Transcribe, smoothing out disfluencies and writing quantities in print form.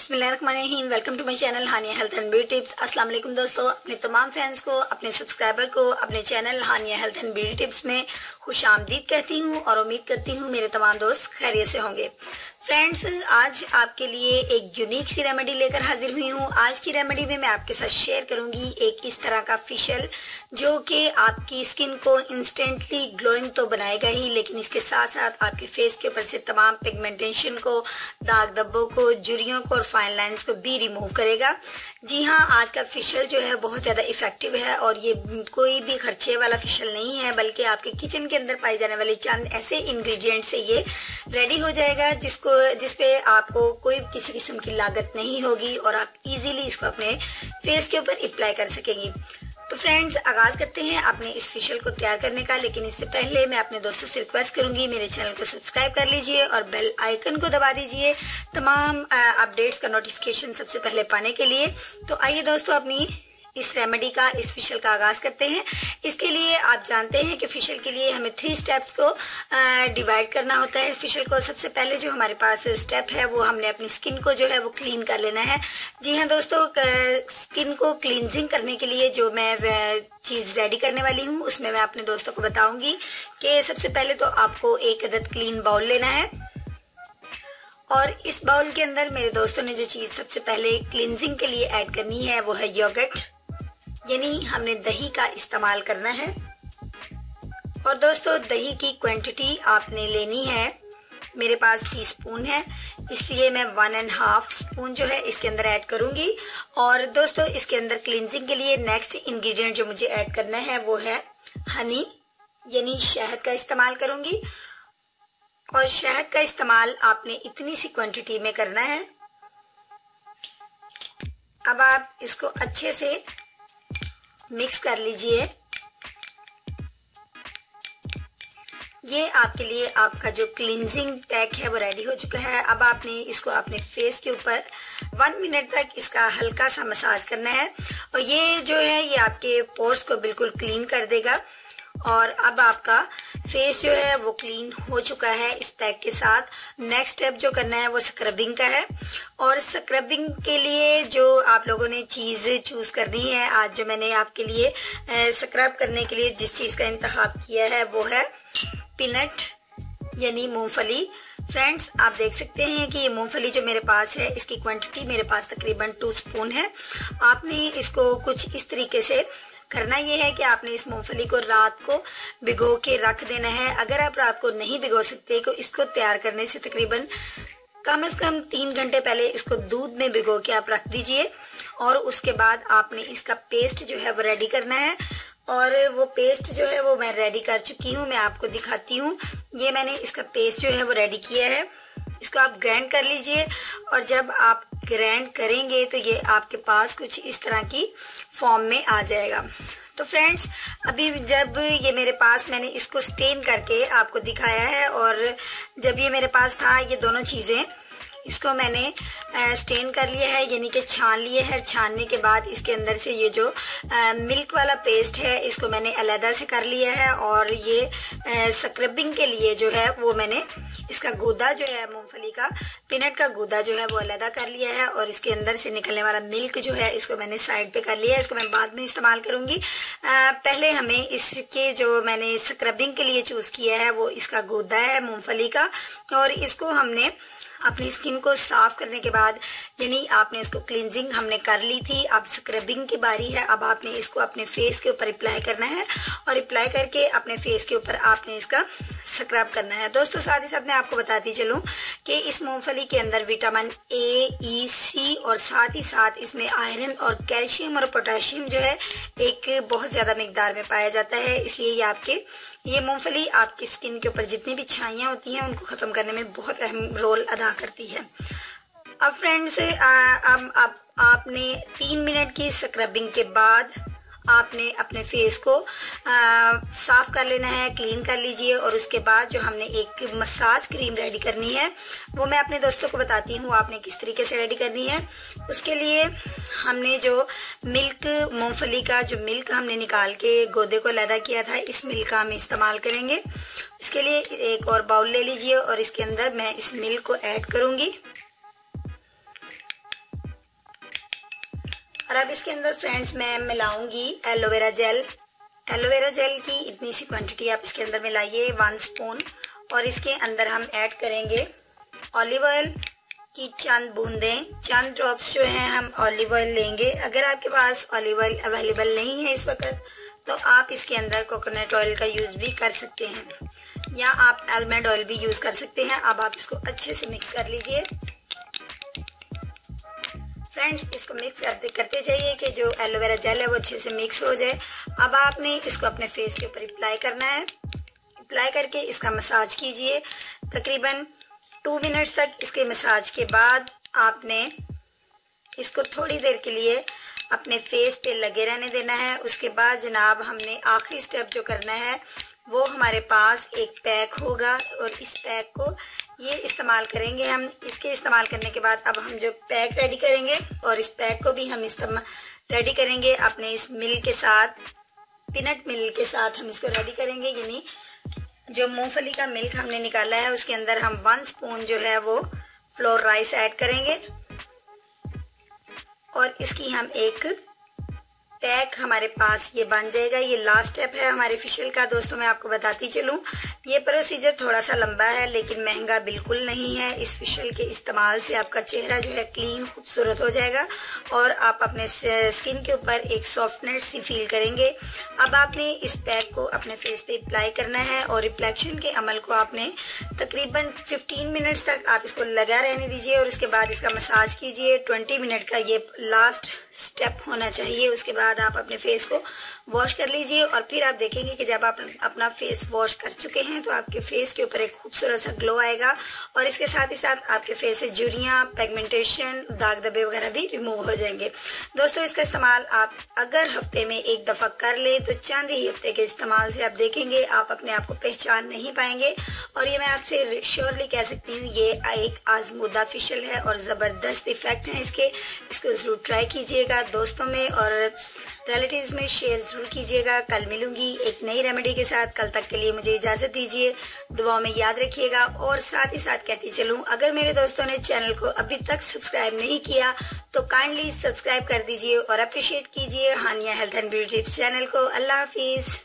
बिस्मिल्लाहिर्रहमानिर्रहीम। Welcome to my channel Haniya health and beauty tips. अस्सलाम वालेकुम दोस्तों, अपने तमाम फैंस को, अपने सब्सक्राइबर को अपने channel Haniya health and beauty tips में खुश आमदीद कहती हूँ और उम्मीद करती हूँ मेरे तमाम दोस्त खैरियत से होंगे। फ्रेंड्स, आज आपके लिए एक यूनिक सी रेमेडी लेकर हाजिर हुई हूँ। आज की रेमेडी में मैं आपके साथ शेयर करूंगी एक इस तरह का फेशियल जो कि आपकी स्किन को इंस्टेंटली ग्लोइंग तो बनाएगा ही, लेकिन इसके साथ साथ आपके फेस के ऊपर से तमाम पिगमेंटेशन को, दाग धब्बों को, झुर्रियों को और फाइन लाइंस को भी रिमूव करेगा। जी हाँ, आज का फेशियल जो है बहुत ज्यादा इफेक्टिव है और ये कोई भी खर्चे वाला फेशियल नहीं है, बल्कि आपके किचन के अंदर पाई जाने वाली चंद ऐसे इंग्रेडिएंट से ये रेडी हो जाएगा जिसपे आपको कोई किसी किस्म की लागत नहीं होगी और आप इजीली इसको अपने फेस के ऊपर अप्लाई कर सकेंगी। तो फ्रेंड्स, आगाज करते हैं अपने इस फेशियल को तैयार करने का। लेकिन इससे पहले मैं अपने दोस्तों से रिक्वेस्ट करूंगी, मेरे चैनल को सब्सक्राइब कर लीजिए और बेल आइकन को दबा दीजिए तमाम अपडेट्स का नोटिफिकेशन सबसे पहले पाने के लिए। तो आइए दोस्तों, अपनी इस रेमेडी का, इस फेशियल का आगाज करते हैं। इसके लिए आप जानते हैं कि फेशियल के लिए हमें 3 स्टेप्स को डिवाइड करना होता है। फेशियल को सबसे पहले जो हमारे पास स्टेप है वो हमने अपनी स्किन को जो है वो क्लीन कर लेना है। जी हाँ दोस्तों, स्किन को क्लींजिंग करने के लिए जो मैं चीज रेडी करने वाली हूँ उसमें मैं अपने दोस्तों को बताऊंगी कि सबसे पहले तो आपको एक अदद क्लीन बाउल लेना है और इस बाउल के अंदर मेरे दोस्तों ने जो चीज सबसे पहले क्लींजिंग के लिए ऐड करनी है वो है योगर्ट, यानी हमने दही का इस्तेमाल करना है। और दोस्तों, दही की क्वांटिटी आपने लेनी है, मेरे पास टीस्पून है इसलिए मैं 1.5 स्पून जो है इसके अंदर ऐड करूंगी। और दोस्तों, इसके अंदर क्लींजिंग के लिए नेक्स्ट इंग्रेडिएंट जो मुझे ऐड करना है वो है हनी, यानी शहद का इस्तेमाल करूंगी। और शहद का इस्तेमाल आपने इतनी सी क्वांटिटी में करना है। अब आप इसको अच्छे से मिक्स कर लीजिए। ये आपके लिए आपका जो क्लींजिंग पैक है वो रेडी हो चुका है। अब आपने इसको अपने फेस के ऊपर 1 मिनट तक इसका हल्का सा मसाज करना है और ये जो है ये आपके पोर्स को बिल्कुल क्लीन कर देगा। और अब आपका फेस जो है वो क्लीन हो चुका है इस पैक के साथ। नेक्स्ट स्टेप जो करना है वो स्क्रबिंग का है। और स्क्रबिंग के लिए जो आप लोगों ने चीज चूज करनी है, आज जो मैंने आपके लिए स्क्रब करने के लिए जिस चीज का इंतखाब किया है वो है पीनट, यानी मूंगफली। फ्रेंड्स, आप देख सकते हैं कि ये मूंगफली जो मेरे पास है इसकी क्वांटिटी मेरे पास तकरीबन 2 स्पून है। आपने इसको कुछ इस तरीके से करना ये है कि आपने इस मूंगफली को रात को भिगो के रख देना है। अगर आप रात को नहीं भिगो सकते तो इसको तैयार करने से तकरीबन कम से कम 3 घंटे पहले इसको दूध में भिगो के आप रख दीजिए। और उसके बाद आपने इसका पेस्ट जो है वो रेडी करना है। और वो पेस्ट जो है वो मैं रेडी कर चुकी हूँ, मैं आपको दिखाती हूँ। ये मैंने इसका पेस्ट जो है वो रेडी किया है। इसको आप ग्राइंड कर लीजिए और जब आप ग्राइंड करेंगे तो ये आपके पास कुछ इस तरह की फॉर्म में आ जाएगा। तो फ्रेंड्स, अभी जब ये मेरे पास, मैंने इसको स्टेन करके आपको दिखाया है और जब ये मेरे पास था, ये दोनों चीजें इसको मैंने स्टेन कर लिया है, यानी कि छान लिए है। छानने के बाद इसके अंदर से ये जो मिल्क वाला पेस्ट है इसको मैंने अलग से कर लिया है। और ये स्क्रबिंग के लिए जो है वो मैंने इसका गूदा जो है मूंगफली का, पीनट का गूदा जो है वो अलग कर लिया है। और इसके अंदर से निकलने वाला मिल्क जो है इसको मैंने साइड पे कर लिया है, इसको मैं बाद में इस्तेमाल करूंगी। पहले हमें इसके जो मैंने स्क्रबिंग के लिए चूज किया है वो इसका गूदा है मूंगफली का। और इसको हमने अपनी स्किन को साफ करने के बाद, यानी आपने इसको क्लींजिंग हमने कर ली थी, अब स्क्रबिंग की बारी है। अब आपने इसको अपने फेस के ऊपर अप्लाई करना है और अप्लाई करके अपने फेस के ऊपर आपने इसका स्क्रब करना है। दोस्तों, साथ ही साथ मैं आपको बताती चलूं कि इस मूंगफली के अंदर विटामिन ए, ई, सी और साथ ही साथ इसमें आयरन और कैल्शियम और पोटेशियम जो है एक बहुत ज्यादा मिकदार में पाया जाता है। इसलिए ये मूंगफली आपकी स्किन के ऊपर जितनी भी छाइयां होती हैं उनको खत्म करने में बहुत अहम रोल अदा करती है। अब फ्रेंड्स, अब आपने 3 मिनट की स्क्रबिंग के बाद आपने अपने फेस को साफ कर लेना है, क्लीन कर लीजिए। और उसके बाद जो हमने एक मसाज क्रीम रेडी करनी है वो मैं अपने दोस्तों को बताती हूँ आपने किस तरीके से रेडी करनी है। उसके लिए हमने जो मिल्क, मूंगफली का जो मिल्क हमने निकाल के गोदे को अलग किया था, इस मिल्क का हम इस्तेमाल करेंगे। इसके लिए एक और बाउल ले लीजिए और इसके अंदर मैं इस मिल्क को ऐड करूंगी। और अब इसके अंदर फ्रेंड्स मैं मिलाऊंगी एलोवेरा जेल। एलोवेरा जेल की इतनी सी क्वांटिटी आप इसके अंदर मिलाइए, 1 स्पून। और इसके अंदर हम ऐड करेंगे ऑलिव ऑयल की चंद बूंदें, चंद ड्रॉप्स जो हैं हम ऑलिव ऑयल लेंगे। अगर आपके पास ऑलिव ऑयल अवेलेबल नहीं है इस वक्त तो आप इसके अंदर कोकोनट ऑयल का यूज भी कर सकते हैं, या आप आलमंड ऑयल भी यूज कर सकते हैं। अब आप इसको अच्छे से मिक्स कर लीजिए फ्रेंड्स। इसको मिक्स करते जाइए कि जो एलोवेरा जेल है वो अच्छे से मिक्स हो जाए। अब आपने इसको अपने फेस के ऊपर अप्लाई करना है। अप्लाई करके इसका मसाज कीजिए तकरीबन 2 मिनट्स तक। इसके मसाज के बाद आपने इसको थोड़ी देर के लिए अपने फेस पे लगे रहने देना है। उसके बाद जनाब हमने आखिरी स्टेप जो करना है वो हमारे पास एक पैक होगा और इस पैक को ये इस्तेमाल करेंगे हम। इसके इस्तेमाल करने के बाद अब हम जो पैक रेडी करेंगे और इस पैक को भी हम रेडी करेंगे अपने इस मिल्क के साथ, पीनट मिल्क के साथ हम इसको रेडी करेंगे। यानी जो मूंगफली का मिल्क हमने निकाला है उसके अंदर हम 1 स्पून जो है वो फ्लोर राइस ऐड करेंगे और इसकी हम एक पैक हमारे पास ये बन जाएगा। ये लास्ट स्टेप है हमारे फेशियल का। दोस्तों मैं आपको बताती चलूं, ये प्रोसीजर थोड़ा सा लंबा है लेकिन महंगा बिल्कुल नहीं है। इस फेशियल के इस्तेमाल से आपका चेहरा जो है क्लीन खूबसूरत हो जाएगा और आप अपने स्किन के ऊपर एक सॉफ्टनेस सी फील करेंगे। अब आपने इस पैक को अपने फेस पे अप्लाई करना है और रिफ्लेक्शन के अमल को आपने तकरीबन 15 मिनट्स तक आप इसको लगा रहने दीजिए और उसके बाद इसका मसाज कीजिए। 20 मिनट का ये लास्ट स्टेप होना चाहिए। उसके बाद आप अपने फेस को वॉश कर लीजिए और फिर आप देखेंगे कि जब आप अपना फेस वॉश कर चुके हैं तो आपके फेस के ऊपर एक खूबसूरत सा ग्लो आएगा और इसके साथ ही साथ आपके फेस से झुर्रियां, पिगमेंटेशन, दाग धब्बे वगैरह भी रिमूव हो जाएंगे। दोस्तों इसका इस्तेमाल आप अगर हफ्ते में एक दफा कर ले तो चंद ही हफ्ते के इस्तेमाल से आप देखेंगे आप अपने आप को पहचान नहीं पाएंगे। और ये मैं आपसे श्योरली कह सकती हूँ ये एक आजमूदा फेशियल है और जबरदस्त इफेक्ट है इसके। इसको जरूर ट्राई कीजिएगा दोस्तों में और रिलेटिव्स में शेयर जरूर कीजिएगा। कल मिलूंगी एक नई रेमेडी के साथ। कल तक के लिए मुझे इजाजत दीजिए, दुआओं में याद रखिएगा। और साथ ही साथ कहती चलूं, अगर मेरे दोस्तों ने चैनल को अभी तक सब्सक्राइब नहीं किया तो काइंडली सब्सक्राइब कर दीजिए और अप्रिशिएट कीजिए Hania health and beauty tips channel को। अल्लाह हाफिज।